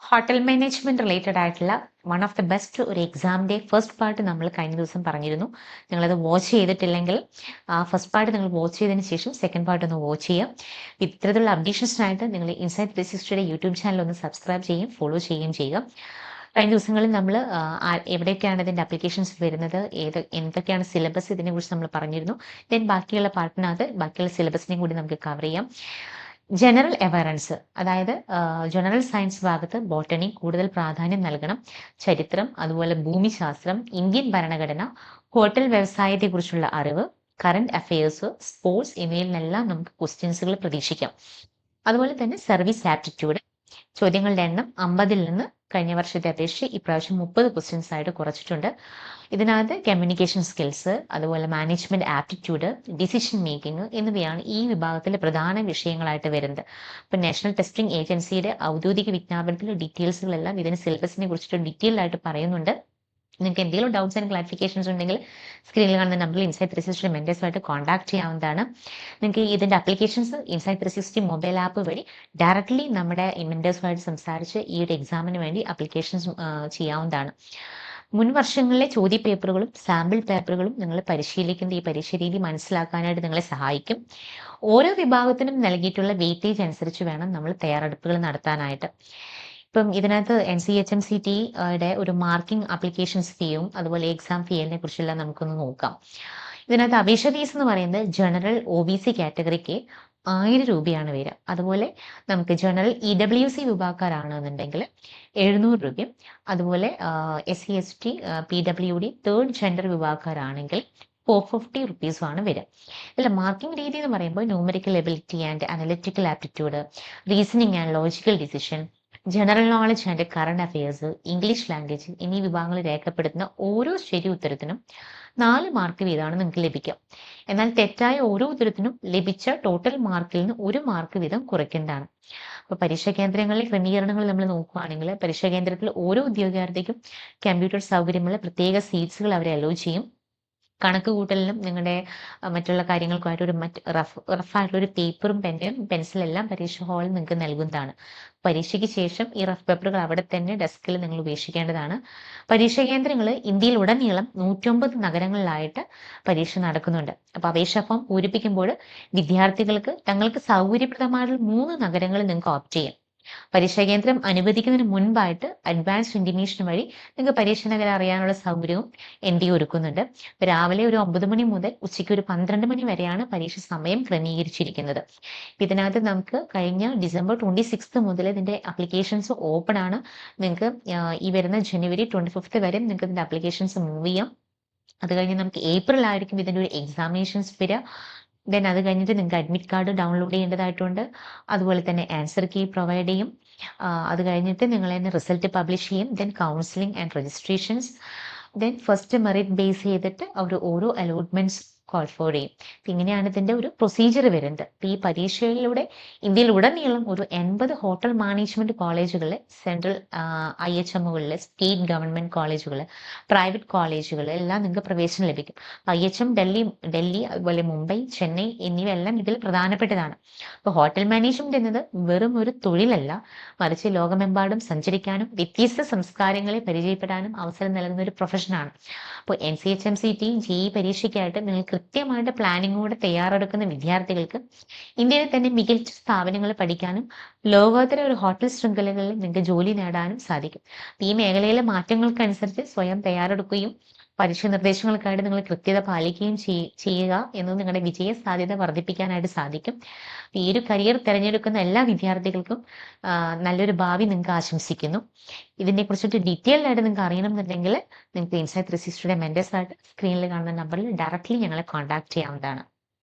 Hotel management related ആയിട്ടുള്ള one of the best ഒരു എക്സാമിൻ്റെ ഫസ്റ്റ് പാർട്ട് നമ്മൾ കഴിഞ്ഞ ദിവസം പറഞ്ഞിരുന്നു. നിങ്ങളത് വാച്ച് ചെയ്തിട്ടില്ലെങ്കിൽ ഫസ്റ്റ് പാർട്ട് നിങ്ങൾ വാച്ച് ചെയ്തതിന് ശേഷം സെക്കൻഡ് പാർട്ട് ഒന്ന് വാച്ച് ചെയ്യുക. ഇത്തരത്തിലുള്ള അപ്ഡേഷൻസിനായിട്ട് നിങ്ങൾ ഇൻസൈറ്റ് 360യുടെ യൂട്യൂബ് ചാനൽ ഒന്ന് സബ്സ്ക്രൈബ് ചെയ്യുകയും ഫോളോ ചെയ്യുകയും ചെയ്യുക. കഴിഞ്ഞ ദിവസങ്ങളിൽ നമ്മൾ എവിടെയൊക്കെയാണ് ഇതിൻ്റെ അപ്ലിക്കേഷൻസ് വരുന്നത്, എന്തൊക്കെയാണ് സിലബസ്, ഇതിനെക്കുറിച്ച് നമ്മൾ പറഞ്ഞിരുന്നു. ദെൻ ബാക്കിയുള്ള പാർട്ടിനകത്ത് ബാക്കിയുള്ള സിലബസിനെയും കൂടി നമുക്ക് കവർ ചെയ്യാം. ജനറൽ അവയറൻസ്, അതായത് ജനറൽ സയൻസ് ഭാഗത്ത് ബോട്ടണി കൂടുതൽ പ്രാധാന്യം നൽകണം. ചരിത്രം, അതുപോലെ ഭൂമിശാസ്ത്രം, ഇന്ത്യൻ ഭരണഘടന, ഹോട്ടൽ വ്യവസായത്തെക്കുറിച്ചുള്ള അറിവ്, കറന്റ് അഫയേഴ്സ്, സ്പോർട്സ് എന്നിവയിൽ നിന്നെല്ലാം നമുക്ക് ക്വസ്റ്റ്യൻസുകൾ പ്രതീക്ഷിക്കാം. അതുപോലെ തന്നെ സർവീസ് ആപ്റ്റിറ്റ്യൂഡ്, ചോദ്യങ്ങളുടെ എണ്ണം 50-ൽ നിന്ന് കഴിഞ്ഞ വർഷത്തെ അപേക്ഷിച്ച് ഇപ്രാവശ്യം 30 ക്വസ്റ്റ്യൻസ് ആയിട്ട് കുറച്ചിട്ടുണ്ട്. ഇതിനകത്ത് കമ്മ്യൂണിക്കേഷൻ സ്കിൽസ്, അതുപോലെ മാനേജ്മെന്റ് ആപ്റ്റിറ്റ്യൂഡ്, ഡിസിഷൻ മേക്കിംഗ് എന്നിവയാണ് ഈ വിഭാഗത്തിലെ പ്രധാന വിഷയങ്ങളായിട്ട് വരുന്നത്. ഇപ്പം നാഷണൽ ടെസ്റ്റിംഗ് ഏജൻസിയുടെ ഔദ്യോഗിക വിജ്ഞാപനത്തിലെ ഡീറ്റെയിൽസുകളെല്ലാം ഇതിന് സിലബസിനെ കുറിച്ചിട്ട് ഡീറ്റെയിൽ ആയിട്ട് പറയുന്നുണ്ട്. നിങ്ങൾക്ക് എന്തെങ്കിലും ഡൗട്ട്സ് ആൻഡ് ക്ലാരിഫിക്കേഷൻസ് ഉണ്ടെങ്കിൽ സ്ക്രീനിൽ കാണുന്ന നമ്പറിൽ ഇൻസൈറ്റ് 360 മെന്റേഴ്സുമായിട്ട് കോൺടാക്ട് ചെയ്യാവുന്നതാണ്. നിങ്ങൾക്ക് ഇതിന്റെ അപ്ലിക്കേഷൻസ് ഇൻസൈറ്റ് 360 മൊബൈൽ ആപ്പ് വഴി ഡയറക്റ്റ്ലി നമ്മുടെ മെന്റേഴ്സുമായിട്ട് സംസാരിച്ച് ഈ ഒരു എക്സാമിന് വേണ്ടി അപ്ലിക്കേഷൻസ് ചെയ്യാവുന്നതാണ്. മുൻ വർഷങ്ങളിലെ ചോദ്യ പേപ്പറുകളും സാമ്പിൾ പേപ്പറുകളും നിങ്ങൾ പരിശീലിക്കുന്ന ഈ പരീക്ഷ രീതി മനസ്സിലാക്കാനായിട്ട് നിങ്ങളെ സഹായിക്കും. ഓരോ വിഭാഗത്തിനും നൽകിയിട്ടുള്ള വെയിറ്റേജ് അനുസരിച്ച് വേണം നമ്മൾ തയ്യാറെടുപ്പുകൾ നടത്താനായിട്ട്. ഇപ്പം ഇതിനകത്ത് NCHMCT-യുടെ ഒരു മാർക്കിംഗ് അപ്ലിക്കേഷൻസ് ഫീയും അതുപോലെ എക്സാം ഫീയെ കുറിച്ചെല്ലാം നമുക്കൊന്ന് നോക്കാം. ഇതിനകത്ത് അപേക്ഷ ഫീസ് എന്ന് പറയുന്നത് ജനറൽ OBC കാറ്റഗറിക്ക് 1000 രൂപയാണ് വരിക. അതുപോലെ നമുക്ക് ജനറൽ EWC വിഭാഗക്കാരാണെന്നുണ്ടെങ്കിൽ 700 രൂപയും, അതുപോലെ SC/ST PWD തേർഡ് ജെൻഡർ വിഭാഗക്കാരാണെങ്കിൽ 450 റുപ്പീസുമാണ് വരിക. ഇതിൽ മാർക്കിംഗ് രീതി എന്ന് പറയുമ്പോൾ numerical ability and analytical aptitude, reasoning and logical decision, general knowledge and current affairs, English language എന്നീ വിഭാഗങ്ങൾ രേഖപ്പെടുത്തുന്ന ഓരോ ശരി ഉത്തരത്തിനും 4 മാർക്ക് വീതമാണ് നിങ്ങൾക്ക് ലഭിക്കുക. എന്നാൽ തെറ്റായ ഓരോ ഉത്തരത്തിനും ലഭിച്ച ടോട്ടൽ മാർക്കിൽ നിന്ന് 1 മാർക്ക് വീതം കുറയ്ക്കേണ്ടതാണ്. അപ്പോൾ പരീക്ഷാ കേന്ദ്രങ്ങളിലെ ക്രമീകരണങ്ങൾ നമ്മൾ നോക്കുകയാണെങ്കിൽ പരീക്ഷാ കേന്ദ്രത്തിൽ ഓരോ ഉദ്യോഗാർത്ഥിക്കും കമ്പ്യൂട്ടർ സൗകര്യമുള്ള പ്രത്യേക സീറ്റ്സുകൾ അവരെ അലോ ചെയ്യും. കണക്ക് കൂട്ടലിനും നിങ്ങളുടെ മറ്റുള്ള കാര്യങ്ങൾക്കുമായിട്ട് ഒരു റഫായിട്ടുള്ള ഒരു പേപ്പറും പെൻസിലെല്ലാം പരീക്ഷ ഹാളിൽ നിങ്ങൾക്ക് നൽകുന്നതാണ്. പരീക്ഷയ്ക്ക് ശേഷം ഈ റഫ് പേപ്പറുകൾ അവിടെ തന്നെ ഡെസ്കിൽ നിങ്ങൾ ഉപേക്ഷിക്കേണ്ടതാണ്. പരീക്ഷാ കേന്ദ്രങ്ങൾ ഇന്ത്യയിൽ ഉടനീളം 109 നഗരങ്ങളിലായിട്ട് പരീക്ഷ നടക്കുന്നുണ്ട്. അപ്പോൾ അപേക്ഷാ ഫോം പൂരിപ്പിക്കുമ്പോൾ വിദ്യാർത്ഥികൾക്ക് തങ്ങൾക്ക് സൗകര്യപ്രദമായിട്ടുള്ള 3 നഗരങ്ങൾ നിങ്ങൾക്ക് ഓപ്റ്റ് ചെയ്യാം. പരീക്ഷാ കേന്ദ്രം അനുവദിക്കുന്നതിന് മുൻപായിട്ട് അഡ്വാൻസ് ഇന്റിമേഷൻ വഴി നിങ്ങൾക്ക് പരീക്ഷ നഗരം അറിയാനുള്ള സൗകര്യവും NDA ഒരുക്കുന്നുണ്ട്. രാവിലെ ഒരു 9 മണി മുതൽ ഉച്ചയ്ക്ക് ഒരു 12 മണി വരെയാണ് പരീക്ഷ സമയം ക്രമീകരിച്ചിരിക്കുന്നത്. ഇതിനകത്ത് നമുക്ക് കഴിഞ്ഞ December 26 മുതൽ ഇതിന്റെ അപ്ലിക്കേഷൻസ് ഓപ്പൺ ആണ്. നിങ്ങൾക്ക് ഈ വരുന്ന January 25 വരെ നിങ്ങൾക്ക് ഇതിന്റെ അപ്ലിക്കേഷൻസ് മൂവ് ചെയ്യാം. അത് കഴിഞ്ഞ് നമുക്ക് ഏപ്രിൽ ആയിരിക്കും ഇതിന്റെ ഒരു എക്സാമിനേഷൻസ് വരിക. ദെൻ അത് കഴിഞ്ഞിട്ട് നിങ്ങൾക്ക് അഡ്മിറ്റ് കാർഡ് ഡൗൺലോഡ് ചെയ്യേണ്ടതായിട്ടുണ്ട്. അതുപോലെ തന്നെ ആൻസർ കീ പ്രൊവൈഡ് ചെയ്യും. അത് കഴിഞ്ഞിട്ട് നിങ്ങൾ തന്നെ റിസൾട്ട് പബ്ലിഷ് ചെയ്യും. Then counselling and registrations, then first merit base ചെയ്തിട്ട് അവർ ഓരോ അലോട്ട്മെന്റ്സ് കോൾ ഫോർ ചെയ്യും. ഇങ്ങനെയാണ് ഇതിന്റെ ഒരു പ്രൊസീജിയർ വരുന്നത്. ഈ പരീക്ഷയിലൂടെ ഇന്ത്യയിൽ ഉടനീളം ഒരു 80 ഹോട്ടൽ മാനേജ്മെന്റ് കോളേജുകളിൽ, സെൻട്രൽ IHM-കളിൽ, സ്റ്റേറ്റ് ഗവൺമെന്റ് കോളേജുകൾ, പ്രൈവറ്റ് കോളേജുകൾ എല്ലാം നിങ്ങൾക്ക് പ്രവേശനം ലഭിക്കും. IHM ഡൽഹി അതുപോലെ മുംബൈ, ചെന്നൈ എന്നിവയെല്ലാം ഇതിൽ പ്രധാനപ്പെട്ടതാണ്. അപ്പോൾ ഹോട്ടൽ മാനേജ്മെന്റ് എന്നത് വെറും ഒരു തൊഴിലല്ല, മറിച്ച് ലോകമെമ്പാടും സഞ്ചരിക്കാനും വ്യത്യസ്ത സംസ്കാരങ്ങളെ പരിചയപ്പെടാനും അവസരം നൽകുന്ന ഒരു പ്രൊഫഷനാണ്. അപ്പോൾ NCHMCT JEE പരീക്ഷയ്ക്കായിട്ട് നിങ്ങൾ കൃത്യമായിട്ട് പ്ലാനിങ്ങോടെ തയ്യാറെടുക്കുന്ന വിദ്യാർത്ഥികൾക്ക് ഇന്ത്യയിൽ തന്നെ മികച്ച സ്ഥാപനങ്ങളിൽ പഠിക്കാനും ലോകോത്തര ഒരു ഹോട്ടൽ ശൃംഖലകളിൽ നിങ്ങൾക്ക് ജോലി നേടാനും സാധിക്കും. ഈ മേഖലയിലെ മാറ്റങ്ങൾക്കനുസരിച്ച് സ്വയം തയ്യാറെടുക്കുകയും പരീക്ഷ നിർദ്ദേശങ്ങൾക്കായിട്ട് നിങ്ങൾ കൃത്യത പാലിക്കുകയും ചെയ്യുക എന്നത് നിങ്ങളുടെ വിജയ സാധ്യത വർദ്ധിപ്പിക്കാനായിട്ട് സാധിക്കും. ഈ ഒരു കരിയർ തിരഞ്ഞെടുക്കുന്ന എല്ലാ വിദ്യാർത്ഥികൾക്കും നല്ലൊരു ഭാവി നിങ്ങൾക്ക് ആശംസിക്കുന്നു. ഇതിനെക്കുറിച്ചിട്ട് ഡീറ്റെയിൽഡ് ആയിട്ട് നിങ്ങൾക്ക് അറിയണമെന്നുണ്ടെങ്കിൽ നിങ്ങൾക്ക് ഇൻസൈറ്റ് 360യുടെ മെന്റേഴ്സായിട്ട് സ്ക്രീനിൽ കാണുന്ന നമ്പറിൽ ഡയറക്റ്റ്ലി ഞങ്ങളെ കോൺടാക്ട് ചെയ്യാവുന്നതാണ്.